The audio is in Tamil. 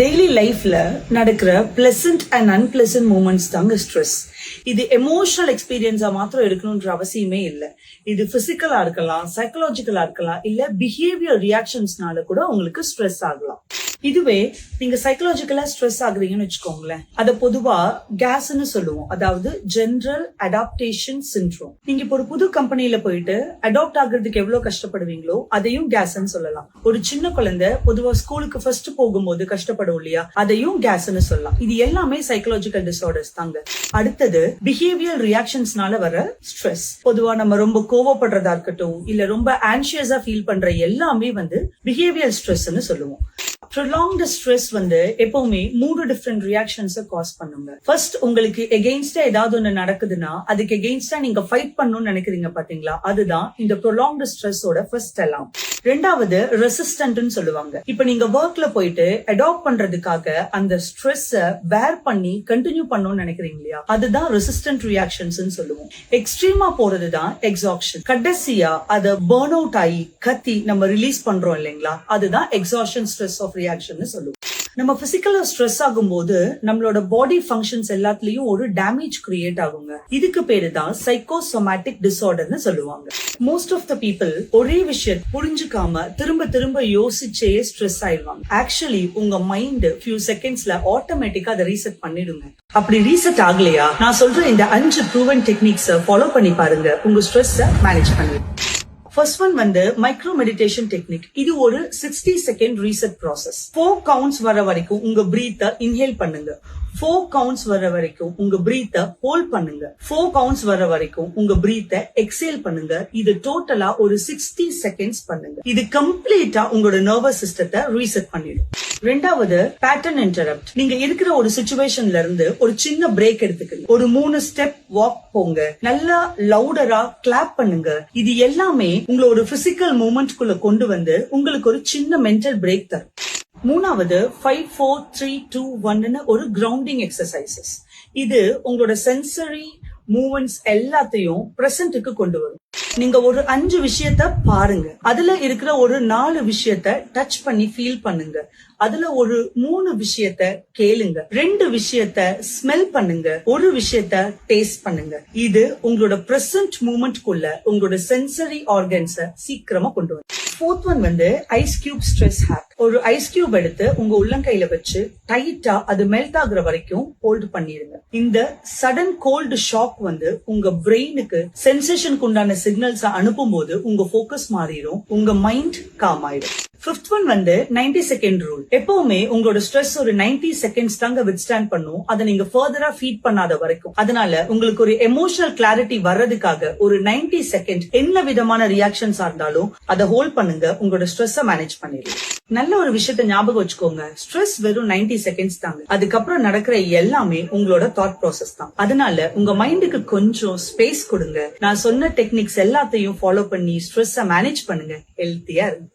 டெய்லி லைஃப்ல நடக்கிற பிளசன்ட் அண்ட் அன்பிளசன்ட் மூமெண்ட்ஸ் தாங்க ஸ்ட்ரெஸ். இது எமோஷனல் எக்ஸ்பீரியன்ஸா மாத்திரம் இருக்கணும்ன்ற அவசியமே இல்லை. இது பிசிக்கலா இருக்கலாம், சைக்கலாஜிக்கலா இருக்கலாம், இல்ல பிஹேவியர் ரியாக்ஷன்ஸ்னால கூட உங்களுக்கு ஸ்ட்ரெஸ் ஆகலாம். இதுவே நீங்க சைக்கலாஜிக்கலா ஸ்ட்ரெஸ் ஆகுறீங்கன்னு வச்சுக்கோங்களேன், அத பொதுவா கேஸ்ன்னு சொல்லுவோம். அதாவது ஜெனரல் அடாப்டேஷன் சிண்ட்ரோம். நீங்க இப்போ ஒரு புது கம்பெனில போயிட்டு அடாப்ட் ஆகுறதுக்கு எவ்வளவு கஷ்டப்படுவீங்களோ அதையும் கேஸ்ன்னு சொல்லலாம். ஒரு சின்ன குழந்தை பொதுவா ஸ்கூலுக்கு ஃபர்ஸ்ட் போகும்போது கஷ்டப்படும் இல்லையா, அதையும் கேஸ்ன்னு சொல்லலாம். இது எல்லாமே சைக்கலாஜிக்கல் டிசார்டர்ஸ் தாங்க. அடுத்தது பிஹேவியர் ரியாக்ஷன்ஸ்னால வர ஸ்ட்ரெஸ். பொதுவா நம்ம ரொம்ப கோவப்படுறதா இருக்கட்டும், இல்ல ரொம்ப ஆன்சியஸா ஃபீல் பண்ற எல்லாமே பிஹேவியர் ஸ்ட்ரெஸ்ன்னு சொல்லுவோம். prolonged stress எப்பவுமே 3 டிஃபரெண்ட் ரியாக்ஷன்ஸ் காஸ் பண்ணுங்க. ஃபர்ஸ்ட், உங்களுக்கு எகெயின்ஸ்டா ஏதாவது ஒண்ணு நடக்குதுன்னா அதுக்கு எகெயின்ஸ்டா நீங்க ஃபைட் பண்ணணும்னு நினைக்கிறீங்க பாத்தீங்களா, அதுதான் இந்த prolonged ஸ்ட்ரெஸ்ஸோட ஃபர்ஸ்ட் அலாம். ரெண்டாவது, ரெசிஸ்டன்ட்னு சொல்லுவாங்க. இப்ப நீங்க ஒர்க்ல போயிட்டு அடாப்ட் பண்றதுக்காக அந்த ஸ்ட்ரெஸ்ஸ பேர் பண்ணி கண்டினியூ பண்ணணும்னு நினைக்கிறீங்க இல்லையா, அதுதான் ரெசிஸ்டன்ட் ரியாக்ஷன்ஸ் சொல்லுவோம். எக்ஸ்ட்ரீமா போறதுதான் எக்ஸாக்ஷன். கடைசியா அத பர்ன் அவுட் ஆகி கத்தி நம்ம ரிலீஸ் பண்றோம் இல்லைங்களா, அதுதான் எக்ஸாஷன் ஸ்ட்ரெஸ் ஆஃப் ரியாக்ஷன் சொல்லுவோம். நம்ம பிசிக்கலா ஸ்ட்ரெஸ் ஆகும் போது நம்மளோட பாடி ஃபங்க்ஷன்ஸ் எல்லாத்துலயும் ஒரு டேமேஜ் கிரியேட் ஆகுங்க. இதுக்கு பேரு தான் சைக்கோசோமேட்டிக் டிசார்டர்னு சொல்லுவாங்க. மோஸ்ட் ஆஃப் த பீப்புள் ஒரே விஷயம் புரிஞ்சுக்காம திரும்ப திரும்ப யோசிச்சே ஸ்ட்ரெஸ் ஆயிடுவாங்க. ஆக்சுவலி உங்க மைண்ட் ஃபியூ செகண்ட்ஸ்ல ஆட்டோமேட்டிக்கா அதை ரீசெட் பண்ணிடுங்க. அப்படி ரீசெட் ஆகலையா, நான் சொல்ற இந்த 5 ப்ரூவன் டெக்னிக்ஸ் ஃபாலோ பண்ணி பாருங்க, உங்க ஸ்ட்ரெஸ் மேனேஜ் பண்ணிடுங்க. First one micro meditation technique. இது ஒரு 60 செகண்ட் ரீசெட் ப்ராசஸ். 4 கவுண்ட்ஸ் வர வரைக்கும் உங்க பிரீத்தை இன்ஹேல் பண்ணுங்க. 4 கவுண்ட்ஸ் வர வரைக்கும் உங்க பிரீத்தை ஹோல்ட் பண்ணுங்க. 4 கவுண்ட்ஸ் வர வரைக்கும் உங்க பிரீத்தை எக்ஸேல் பண்ணுங்க. இது டோட்டலா ஒரு 60 செகண்ட்ஸ் பண்ணுங்க. இது கம்ப்ளீட்டா உங்களோட நர்வஸ் சிஸ்டத்தை ரீசெட் பண்ணிடும். ரெண்டாவது, பேட்டர்ன் இன்டரப்ட். நீங்க இருக்கிற ஒரு சிச்சுவேஷன்ல இருந்து ஒரு சின்ன பிரேக் எடுத்துக்கங்க. ஒரு 3 ஸ்டெப் வாக் போங்க. நல்லா லவுடரா கிளாப் பண்ணுங்க. இது எல்லாமே உங்களோட பிசிக்கல் மூவ்மெண்ட் குள்ள கொண்டு வந்து உங்களுக்கு ஒரு சின்ன மென்டல் பிரேக் தரும். மூணாவது, 5 4 3 2 1 ஒரு கிரவுண்டிங் எக்ஸசைசஸ். இது உங்களோட சென்சரி மூவ்மெண்ட்ஸ் எல்லாத்தையும் பிரசன்ட்டுக்கு கொண்டு வரும். நீங்க ஒரு 5 விஷயத்த பாருங்க, அதுல இருக்கிற ஒரு 4 விஷயத்த டச் பண்ணி ஃபீல் பண்ணுங்க. அதுல ஒரு 3 விஷயத்த கேளுங்க, 2 விஷயத்த ஸ்மெல் பண்ணுங்க, ஒரு விஷயத்த டேஸ்ட் பண்ணுங்க. இது உங்களோட பிரசன்ட் மூமெண்ட் குள்ள உங்களோட சென்சரி ஆர்கன்ஸ சீக்கிரமா கொண்டு வரும். Fourth one ice cube stress hack. ஒரு ஐஸ் கியூப் எடுத்து உங்க உள்ளங்கையில வச்சு டைட்டா அது மெல்ட் ஆகுற வரைக்கும் ஹோல்ட் பண்ணிடுங்க. இந்த சடன் கோல்டு ஷாக் உங்க பிரெயினுக்கு சென்சேஷனுக்கு உண்டான சிக்னல்ஸ் அனுப்பும் போது உங்க போக்கஸ் மாறிடும், உங்க மைண்ட் காம் ஆயிடும். Fifth one 90 second rule. எப்பவுமே உங்களோட ஸ்ட்ரெஸ் ஒரு 90 செகண்ட்ஸ் தாங்க வித்ஸ்டாண்ட் பண்ணும், அதை நீங்க ஃபர்தரா ஃபீட் பண்ணாத வரைக்கும். அதனால உங்களுக்கு ஒரு எமோஷனல் கிளாரிட்டி வர்றதுக்காக ஒரு 90 செகண்ட் என்ன விதமான ரியாக்ஷன்ஸா இருந்தாலும் அதை ஹோல்ட் பண்ணுங்க, உங்களோட ஸ்ட்ரெஸ்ஸை மேனேஜ் பண்ணிடுங்க. நல்ல ஒரு விஷயத்த ஞாபகம் வச்சுக்கோங்க, ஸ்ட்ரெஸ் வெறும் 90 செகண்ட்ஸ் தாங்க. அதுக்கப்புறம் நடக்கிற எல்லாமே உங்களோட தாட் ப்ராசஸ் தான். அதனால உங்க மைண்டுக்கு கொஞ்சம் ஸ்பேஸ் கொடுங்க. நான் சொன்ன டெக்னிக்ஸ் எல்லாத்தையும் ஃபாலோ பண்ணி ஸ்ட்ரெஸ்ஸை மேனேஜ் பண்ணுங்க, ஹெல்த்தியா இருங்க.